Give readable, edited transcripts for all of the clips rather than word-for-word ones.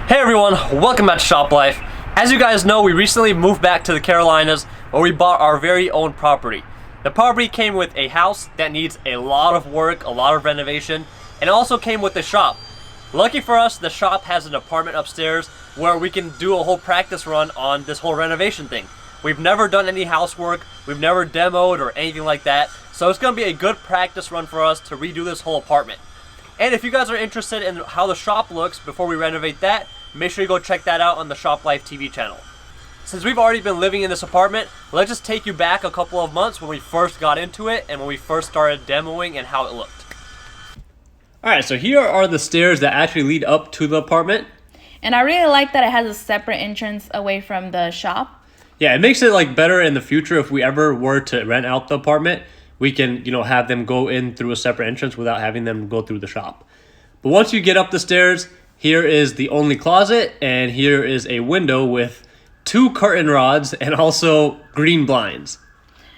Hey everyone, welcome back to SHOPLIFE. As you guys know, we recently moved back to the Carolinas where we bought our very own property. The property came with a house that needs a lot of work, a lot of renovation, and it also came with a shop. Lucky for us, the shop has an apartment upstairs where we can do a whole practice run on this whole renovation thing. We've never done any housework, we've never demoed or anything like that, so it's going to be a good practice run for us to redo this whole apartment. And if you guys are interested in how the shop looks before we renovate that, make sure you go check that out on the SHOPLIFE TV channel. Since we've already been living in this apartment, let's just take you back a couple of months when we first got into it and when we first started demoing and how it looked. Alright, so here are the stairs that actually lead up to the apartment. And I really like that it has a separate entrance away from the shop. Yeah, it makes it like better in the future if we ever were to rent out the apartment. We can, have them go in through a separate entrance without having them go through the shop. But once you get up the stairs, here is the only closet, and here is a window with 2 curtain rods and also green blinds.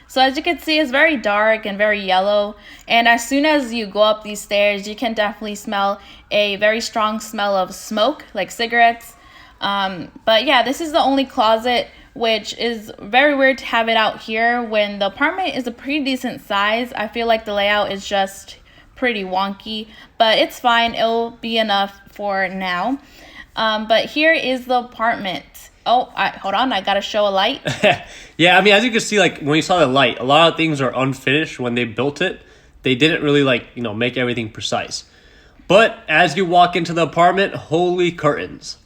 So as you can see, it's very dark and very yellow. And as soon as you go up these stairs, you can definitely smell a very strong smell of smoke, like cigarettes. But yeah, this is the only closet, which is very weird to have it out here when the apartment is a pretty decent size. I feel like the layout is just pretty wonky, but it's fine. It'll be enough for now. But here is the apartment. Oh, hold on, I gotta show a light. Yeah, I mean, as you can see, like when you saw the light, a lot of things are unfinished when they built it. They didn't really make everything precise. But as you walk into the apartment, holy curtains.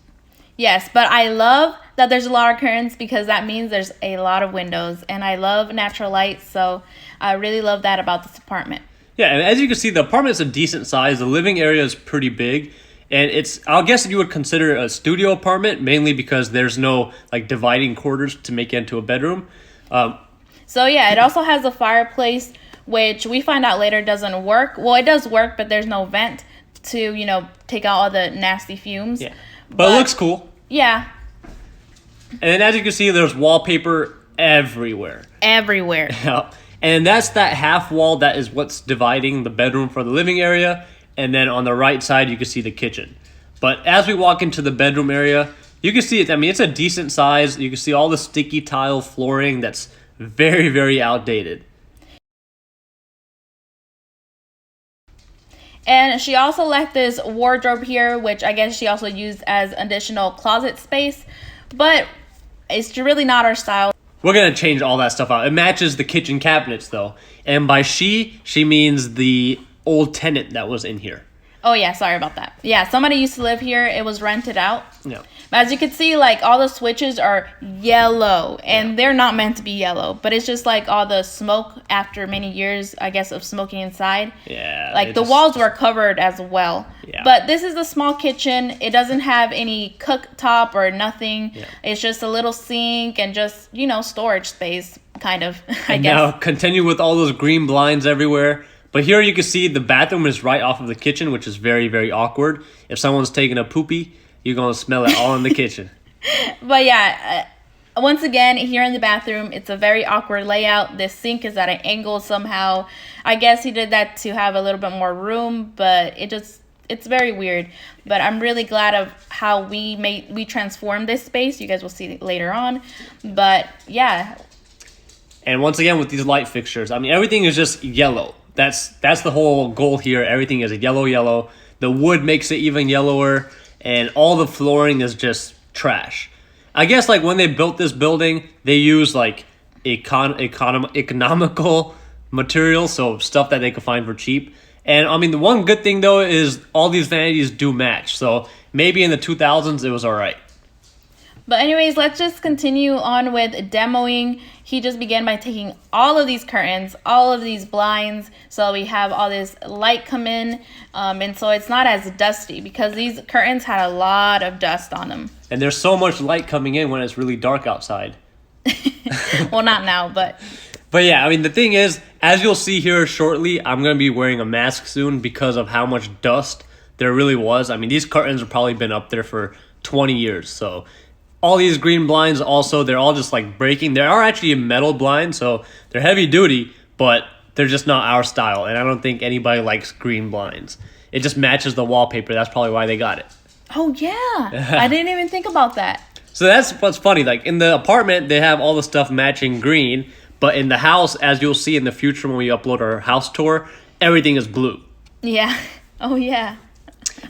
Yes, but I love that there's a lot of curtains because that means there's a lot of windows, and I love natural light, so I really love that about this apartment. Yeah, and as you can see, the apartment is a decent size. The living area is pretty big, and I'll guess you would consider it a studio apartment, mainly because there's no dividing quarters to make it into a bedroom. So yeah, it also has a fireplace, which we find out later doesn't work. Well, it does work, but there's no vent to, take out all the nasty fumes. Yeah, but it looks cool. Yeah. And then as you can see, there's wallpaper everywhere. Everywhere. Yeah. And that's that half wall that is what's dividing the bedroom from the living area. And then on the right side, you can see the kitchen. But as we walk into the bedroom area, you can see it. I mean, it's a decent size. You can see all the sticky tile flooring that's very, very outdated. And she also left this wardrobe here, which I guess she also used as additional closet space. But it's really not our style. We're going to change all that stuff out. It matches the kitchen cabinets, though. And by she means the old tenant that was in here. Oh, yeah, sorry about that. Yeah, somebody used to live here. It was rented out. Yeah. But as you can see, all the switches are yellow, and they're not meant to be yellow. But it's just all the smoke after many years, I guess, of smoking inside. Yeah. The walls were covered as well. Yeah. But this is a small kitchen. It doesn't have any cooktop or nothing. Yeah. It's just a little sink and just, storage space, kind of, I guess. Now, continue with all those green blinds everywhere. But here you can see the bathroom is right off of the kitchen, which is very, very awkward. If someone's taking a poopy, you're going to smell it all in the kitchen. But yeah, once again, here in the bathroom, it's a very awkward layout. This sink is at an angle somehow. I guess he did that to have a little bit more room, but it's very weird. But I'm really glad of how we transformed this space. You guys will see later on. But yeah. And once again, with these light fixtures, I mean, everything is just yellow. That's the whole goal here. Everything is a yellow. The wood makes it even yellower, and all the flooring is just trash. I guess when they built this building, they used economical materials, so stuff that they could find for cheap. And I mean, the one good thing though is all these vanities do match. So maybe in the 2000s it was all right. But anyways, let's just continue on with demoing. He just began by taking all of these curtains, all of these blinds, so we have all this light come in, and so it's not as dusty because these curtains had a lot of dust on them. And there's so much light coming in when it's really dark outside. Well, not now, but... But yeah, I mean, the thing is, as you'll see here shortly, I'm going to be wearing a mask soon because of how much dust there really was. I mean, these curtains have probably been up there for 20 years, so... All these green blinds also, they're all just breaking. There are actually metal blinds, so they're heavy duty, but they're just not our style. And I don't think anybody likes green blinds. It just matches the wallpaper. That's probably why they got it. Oh yeah, I didn't even think about that. So that's what's funny. Like in the apartment, they have all the stuff matching green, but in the house, as you'll see in the future when we upload our house tour, everything is blue. Yeah. Oh yeah.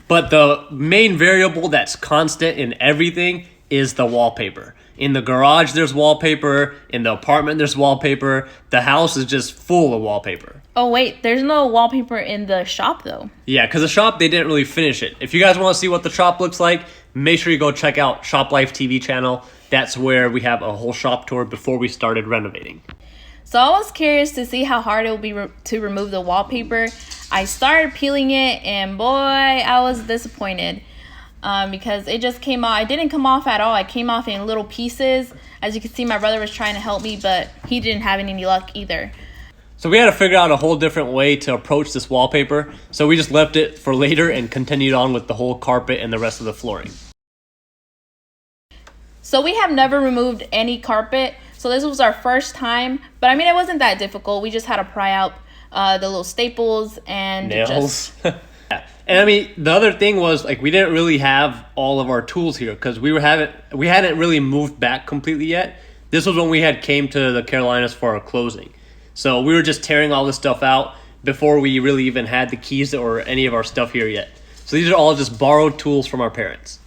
But the main variable that's constant in everything is the wallpaper. In the garage, there's wallpaper. In the apartment, there's wallpaper. The house is just full of wallpaper. Oh wait, there's no wallpaper in the shop though. Yeah, because the shop, they didn't really finish it. If you guys want to see what the shop looks like, make sure you go check out SHOPLIFE TV channel. That's where we have a whole shop tour before we started renovating. So I was curious to see how hard it would be to remove the wallpaper. I started peeling it and boy, I was disappointed because it just came off. It didn't come off at all. It came off in little pieces. As you can see, my brother was trying to help me, but he didn't have any luck either. So we had to figure out a whole different way to approach this wallpaper. So we just left it for later and continued on with the whole carpet and the rest of the flooring. So we have never removed any carpet. So this was our first time, but I mean, it wasn't that difficult. We just had to pry out the little staples and nails. Yeah. And I mean, the other thing was like we didn't really have all of our tools here because we hadn't really moved back completely yet. This was when we had came to the Carolinas for our closing. So we were just tearing all this stuff out before we really even had the keys or any of our stuff here yet. So these are all just borrowed tools from our parents.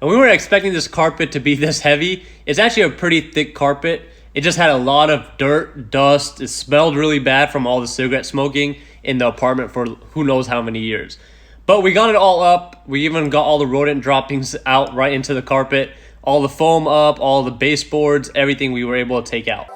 And we weren't expecting this carpet to be this heavy. It's actually a pretty thick carpet. It just had a lot of dirt, dust. It smelled really bad from all the cigarette smoking in the apartment for who knows how many years. But we got it all up. We even got all the rodent droppings out right into the carpet. All the foam up, all the baseboards, everything we were able to take out.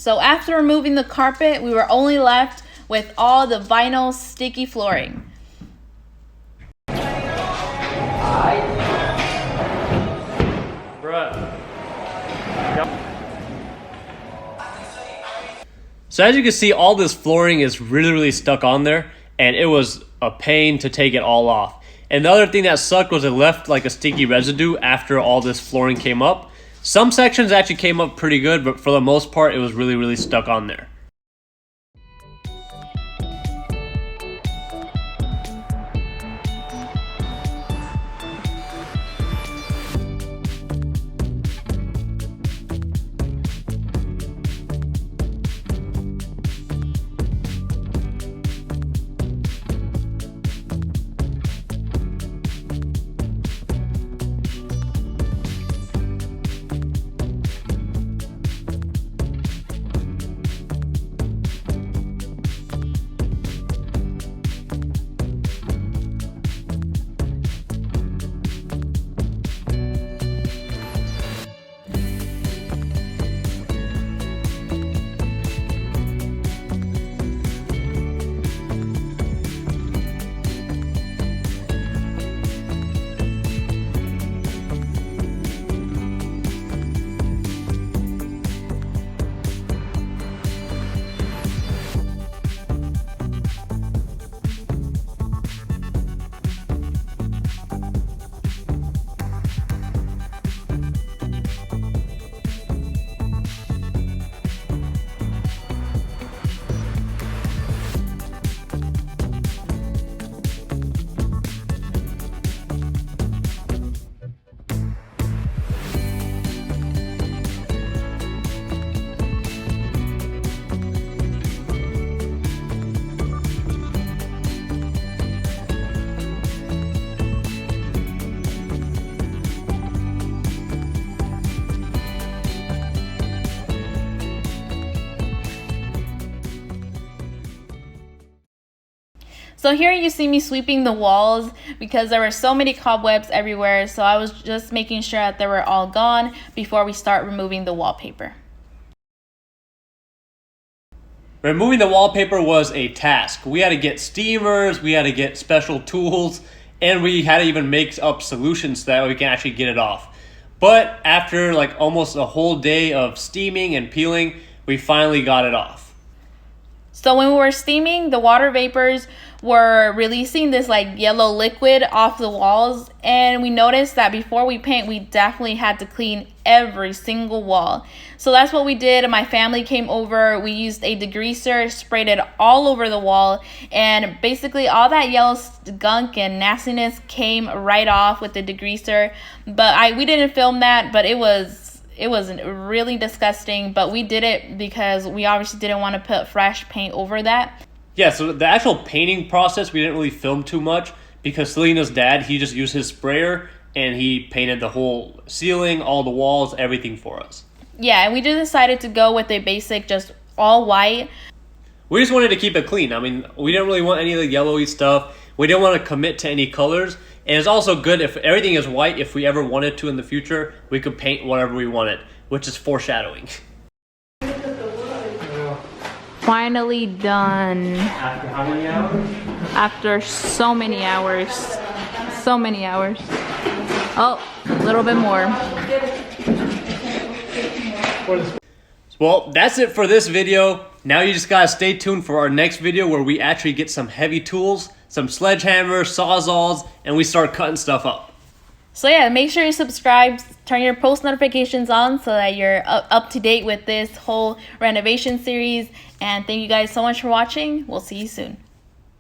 So after removing the carpet, we were only left with all the vinyl sticky flooring. So as you can see, all this flooring is really stuck on there, and it was a pain to take it all off. And the other thing that sucked was it left like a sticky residue after all this flooring came up. Some sections actually came up pretty good, but for the most part, it was really stuck on there. So here you see me sweeping the walls because there were so many cobwebs everywhere, so I was just making sure that they were all gone before we start removing the wallpaper. Removing the wallpaper was a task. We had to get steamers, we had to get special tools, and we had to even make up solutions so that we can actually get it off. But after like almost a whole day of steaming and peeling, we finally got it off. So when we were steaming, the water vapors were releasing this like yellow liquid off the walls, and we noticed that before we paint, we definitely had to clean every single wall. So that's what we did. My family came over, we used a degreaser, sprayed it all over the wall, and basically all that yellow gunk and nastiness came right off with the degreaser. But we didn't film that, but it was really disgusting, but we did it because we obviously didn't want to put fresh paint over that. Yeah, so the actual painting process, we didn't really film too much because Selena's dad, he just used his sprayer and he painted the whole ceiling, all the walls, everything for us. Yeah, and we just decided to go with a basic, just all white. We just wanted to keep it clean. I mean, we didn't really want any of the yellowy stuff. We didn't want to commit to any colors. And it's also good if everything is white, if we ever wanted to in the future, we could paint whatever we wanted, which is foreshadowing. Finally done. After how many hours? After so many hours. So many hours. Oh, a little bit more. Well, that's it for this video. Now you just gotta stay tuned for our next video where we actually get some heavy tools, some sledgehammers, sawzalls, and we start cutting stuff up. So yeah, make sure you subscribe, turn your post notifications on so that you're up to date with this whole renovation series. And thank you guys so much for watching. We'll see you soon.